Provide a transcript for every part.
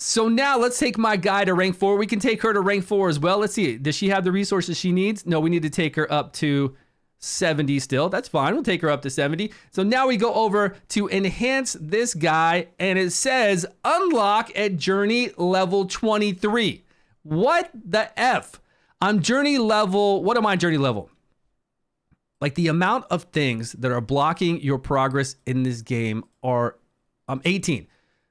So now let's take my guy to rank 4. We can take her to rank 4 as well. Let's see. Does she have the resources she needs? No, we need to take her up to 70 still. That's fine. We'll take her up to 70. So now we go over to enhance this guy, and it says unlock at journey level 23. What the F? I'm journey level. What am I journey level? Like the amount of things that are blocking your progress in this game are 18.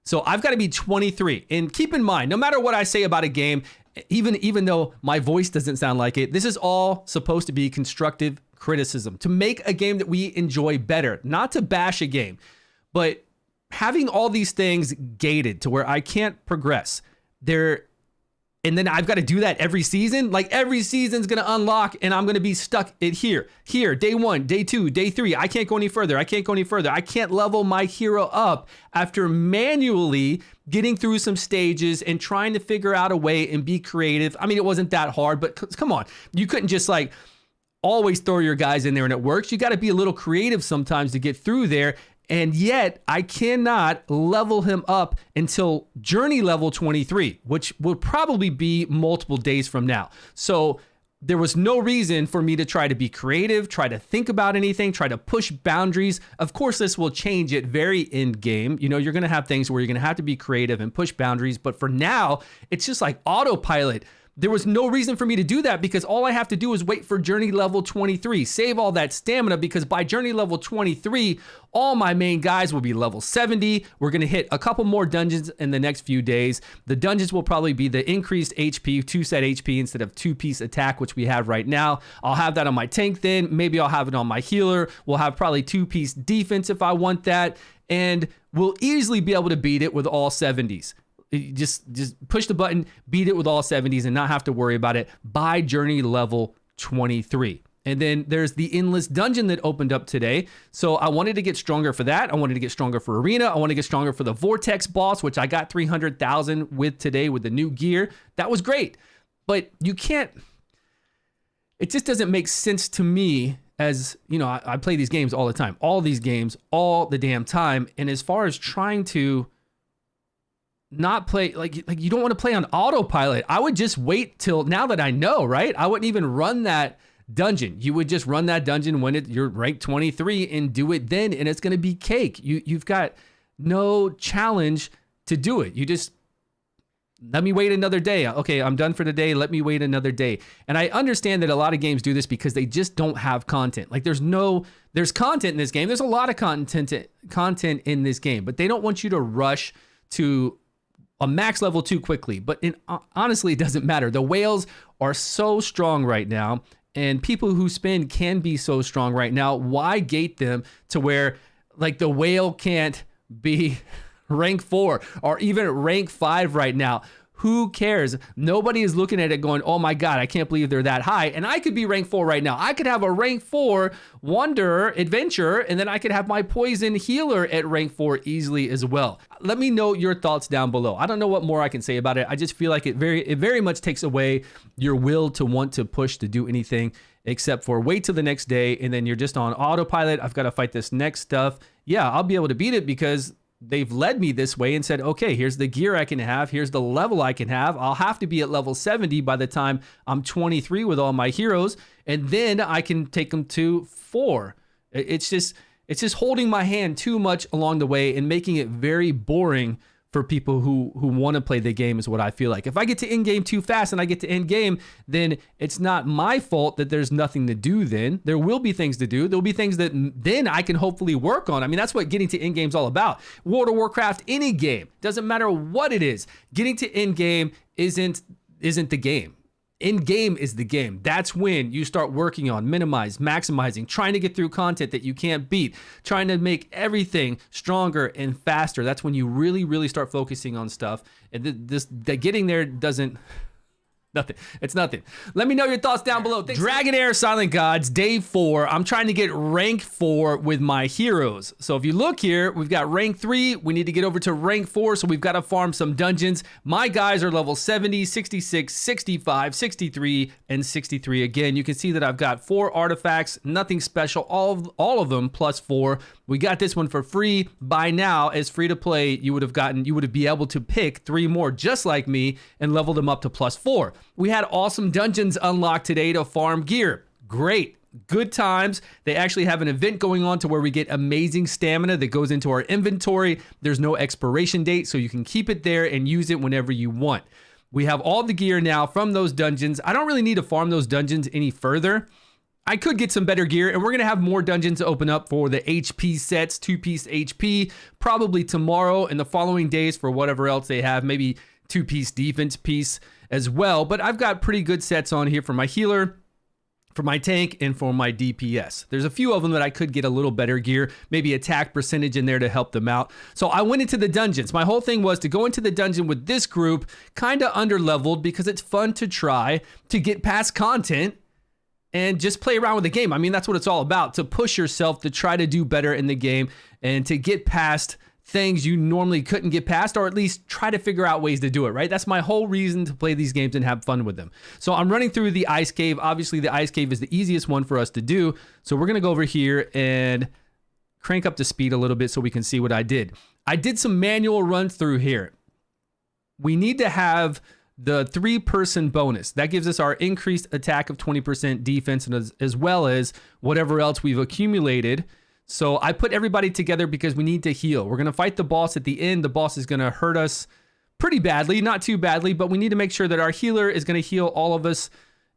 So I've got to be 23. And keep in mind, no matter what I say about a game, even though my voice doesn't sound like it, this is all supposed to be constructive criticism to make a game that we enjoy better, not to bash a game. But having all these things gated to where I can't progress, and then I've got to do that every season. Like every season's going to unlock and I'm going to be stuck at here, day 1, day 2, day 3. I can't go any further. I can't level my hero up after manually getting through some stages and trying to figure out a way and be creative. I mean, it wasn't that hard, but come on. You couldn't just like always throw your guys in there and it works. You got to be a little creative sometimes to get through there. And yet I cannot level him up until journey level 23, which will probably be multiple days from now. So there was no reason for me to try to be creative, try to think about anything, try to push boundaries. Of course, this will change it very end game. You know, you're going to have things where you're going to have to be creative and push boundaries. But for now, it's just like autopilot. There was no reason for me to do that because all I have to do is wait for journey level 23, save all that stamina, because by journey level 23, all my main guys will be level 70. We're going to hit a couple more dungeons in the next few days. The dungeons will probably be the increased HP, 2 set HP instead of 2-piece attack, which we have right now. I'll have that on my tank then. Maybe I'll have it on my healer. We'll have probably 2-piece defense if I want that. And we'll easily be able to beat it with all 70s. Just push the button, beat it with all 70s and not have to worry about it by journey level 23. And then there's the endless dungeon that opened up today. So I wanted to get stronger for that. I wanted to get stronger for arena. I want to get stronger for the vortex boss, which I got 300,000 with today with the new gear. That was great. But you can't, it just doesn't make sense to me. As you know, I play these games all the time, all these games, all the damn time. And as far as trying to not play, like you don't want to play on autopilot. I would just wait till now that I know, right? I wouldn't even run that dungeon. You would just run that dungeon when you're ranked 23 and do it then, and it's going to be cake. You've got no challenge to do it. You just let me wait another day. Okay, I'm done for the day. Let me wait another day. And I understand that a lot of games do this because they just don't have content. Like there's content in this game. There's a lot of content in this game, but they don't want you to rush to a max level too quickly. But honestly, it doesn't matter. The whales are so strong right now, and people who spin can be so strong right now. Why gate them to where like the whale can't be rank 4 or even rank 5 right now? Who cares? Nobody is looking at it going, oh my God, I can't believe they're that high. And I could be rank 4 right now. I could have a rank 4 Wanderer Adventurer, and then I could have my Poison Healer at rank 4 easily as well. Let me know your thoughts down below. I don't know what more I can say about it. I just feel like it very much takes away your will to want to push to do anything except for wait till the next day, and then you're just on autopilot. I've got to fight this next stuff. Yeah, I'll be able to beat it because they've led me this way and said, okay, here's the gear I can have. Here's the level I can have. I'll have to be at level 70 by the time I'm 23 with all my heroes. And then I can take them to 4. It's just holding my hand too much along the way and making it very boring for people who want to play the game is what I feel like. If I get to end game too fast and I get to end game, then it's not my fault that there's nothing to do then. There will be things to do. There'll be things that then I can hopefully work on. I mean, that's what getting to end game is all about. World of Warcraft, any game, doesn't matter what it is. Getting to end game isn't the game. End game is the game. That's when you start working on maximizing, trying to get through content that you can't beat, trying to make everything stronger and faster. That's when you really, really start focusing on stuff. And the getting there doesn't. Nothing. It's nothing. Let me know your thoughts down below. DragonHeir Silent Gods, day 4. I'm trying to get rank 4 with my heroes. So if you look here, we've got rank 3. We need to get over to rank 4, so we've got to farm some dungeons. My guys are level 70, 66, 65, 63, and 63. Again, you can see that I've got 4 artifacts, nothing special, all of them plus 4. We got this one for free. By now, as free to play, you would be able to pick 3 more just like me and level them up to +4. We had awesome dungeons unlocked today to farm gear. Great. Good times. They actually have an event going on to where we get amazing stamina that goes into our inventory. There's no expiration date, so you can keep it there and use it whenever you want. We have all the gear now from those dungeons. I don't really need to farm those dungeons any further. I could get some better gear, and we're going to have more dungeons open up for the HP sets, 2-piece HP, probably tomorrow and the following days for whatever else they have, maybe 2-piece defense piece as well. But I've got pretty good sets on here for my healer, for my tank, and for my DPS. There's a few of them that I could get a little better gear, maybe attack percentage in there to help them out. So I went into the dungeons. My whole thing was to go into the dungeon with this group, kind of under-leveled, because it's fun to try to get past content and just play around with the game. I mean, that's what it's all about, to push yourself, to try to do better in the game, and to get past things you normally couldn't get past, or at least try to figure out ways to do it, right? That's my whole reason to play these games and have fun with them. So I'm running through the ice cave. Obviously, the ice cave is the easiest one for us to do. So we're going to go over here and crank up the speed a little bit so we can see what I did. I did some manual run through here. We need to have the 3-person bonus. That gives us our increased attack of 20%, defense, and as well as whatever else we've accumulated. So I put everybody together because we need to heal. We're going to fight the boss at the end. The boss is going to hurt us pretty badly, not too badly, but we need to make sure that our healer is going to heal all of us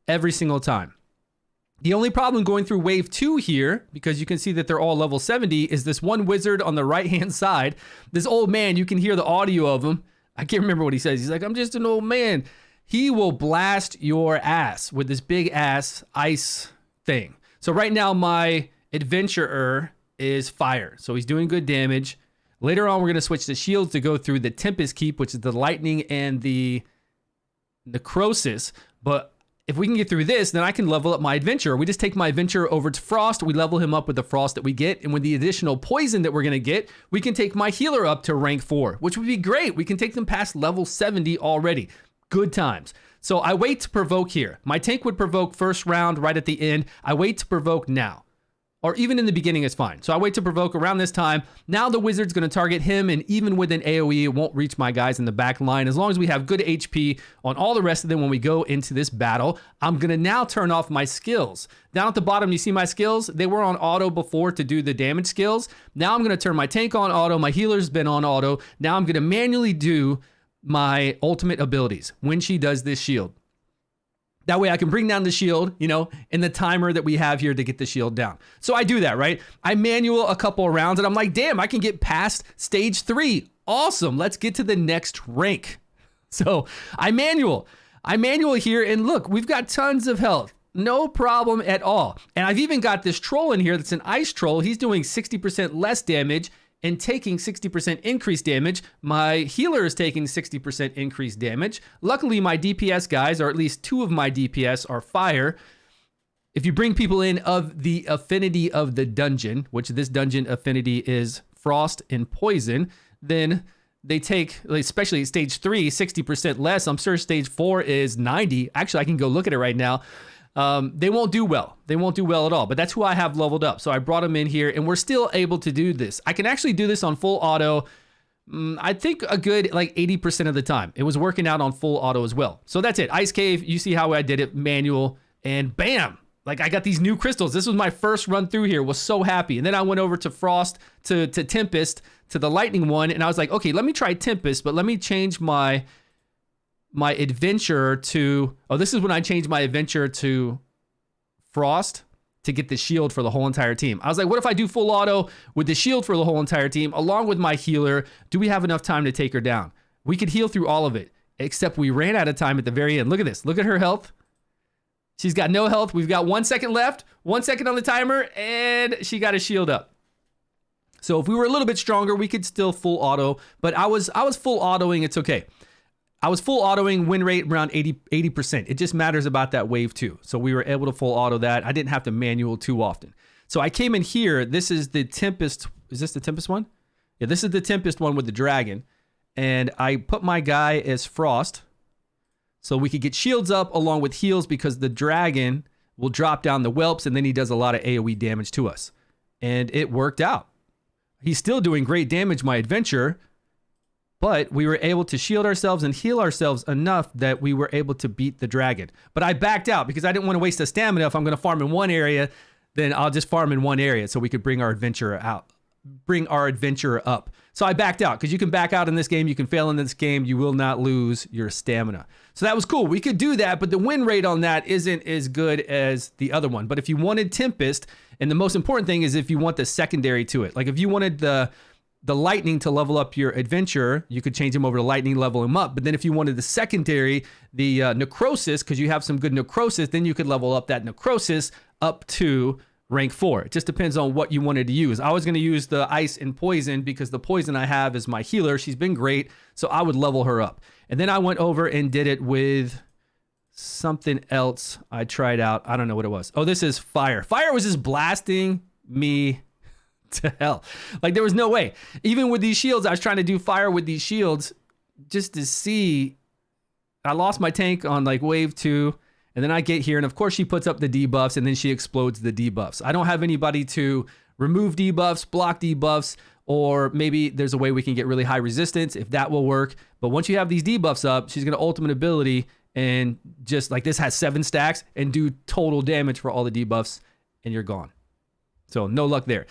every single time. The only problem going through wave 2 here, because you can see that they're all level 70, is this one wizard on the right-hand side. This old man, you can hear the audio of him. I can't remember what he says. He's like, I'm just an old man. He will blast your ass with this big ass ice thing. So right now my adventurer is fire. So he's doing good damage. Later on, we're going to switch to shields to go through the Tempest Keep, which is the lightning and the necrosis. But if we can get through this, then I can level up my adventurer. We just take my adventurer over to frost. We level him up with the frost that we get. And with the additional poison that we're going to get, we can take my healer up to rank 4, which would be great. We can take them past level 70 already. Good times. So I wait to provoke here. My tank would provoke first round right at the end. I wait to provoke now. Or even in the beginning is fine. So I wait to provoke around this time. Now the wizard's going to target him, and even with an AoE, it won't reach my guys in the back line. As long as we have good HP on all the rest of them when we go into this battle, I'm going to now turn off my skills. Down at the bottom, you see my skills? They were on auto before to do the damage skills. Now I'm going to turn my tank on auto. My healer's been on auto. Now I'm going to manually do my ultimate abilities when she does this shield. That way I can bring down the shield, in the timer that we have here to get the shield down. So I do that, right? I manual a couple of rounds and I'm like, damn, I can get past stage 3. Awesome. Let's get to the next rank. So I manual here, and look, we've got tons of health. No problem at all. And I've even got this troll in here that's an ice troll. He's doing 60% less damage and taking 60% increased damage. My healer is taking 60% increased damage. Luckily, my DPS guys, or at least 2 of my DPS, are fire. If you bring people in of the affinity of the dungeon, which this dungeon affinity is frost and poison, then they take, especially stage 3, 60% less. I'm sure stage 4 is 90. Actually, I can go look at it right now. They won't do well. They won't do well at all, but that's who I have leveled up. So I brought them in here, and we're still able to do this. I can actually do this on full auto. I think a good 80% of the time. It was working out on full auto as well. So that's it. Ice Cave, you see how I did it, manual, and bam! I got these new crystals. This was my first run through here. Was so happy. And then I went over to Frost, to Tempest, to the Lightning one, and I was like, okay, let me try Tempest, but let me change my adventure to, this is when I changed my adventure to Frost to get the shield for the whole entire team. I was like, what if I do full auto with the shield for the whole entire team along with my healer? Do we have enough time to take her down? We could heal through all of it, except we ran out of time at the very end. Look at this. Look at her health. She's got no health. We've got 1 second left, 1 second on the timer, and she got a shield up. So if we were a little bit stronger, we could still full auto, but I was full autoing. It's okay. I was full autoing, win rate around 80%. It just matters about that wave 2. So we were able to full auto that. I didn't have to manual too often. So I came in here. This is the Tempest. Is this the Tempest one? Yeah, this is the Tempest one with the dragon. And I put my guy as Frost so we could get shields up along with heals, because the dragon will drop down the whelps and then he does a lot of AoE damage to us. And it worked out. He's still doing great damage, my adventurer. But we were able to shield ourselves and heal ourselves enough that we were able to beat the dragon. But I backed out because I didn't want to waste the stamina. If I'm going to farm in one area, then I'll just farm in one area so we could bring our adventurer up. So I backed out because you can back out in this game. You can fail in this game. You will not lose your stamina. So that was cool. We could do that, but the win rate on that isn't as good as the other one. But if you wanted Tempest, and the most important thing is if you want the secondary to it, like if you wanted the lightning to level up your adventurer, you could change him over to lightning, level him up. But then if you wanted the secondary, the necrosis, because you have some good necrosis, then you could level up that necrosis up to rank 4. It just depends on what you wanted to use. I was going to use the ice and poison because the poison I have is my healer. She's been great, so I would level her up. And then I went over and did it with something else I tried out. I don't know what it was. Oh, this is fire. Fire was just blasting me to hell. Like there was no way. Even with these shields, I was trying to do fire with these shields just to see. I lost my tank on like wave 2. And then I get here, and of course she puts up the debuffs, and then she explodes the debuffs. I don't have anybody to remove debuffs, block debuffs, or maybe there's a way we can get really high resistance if that will work. But once you have these debuffs up, she's going to ultimate ability and just like this has 7 stacks and do total damage for all the debuffs, and you're gone. So no luck there.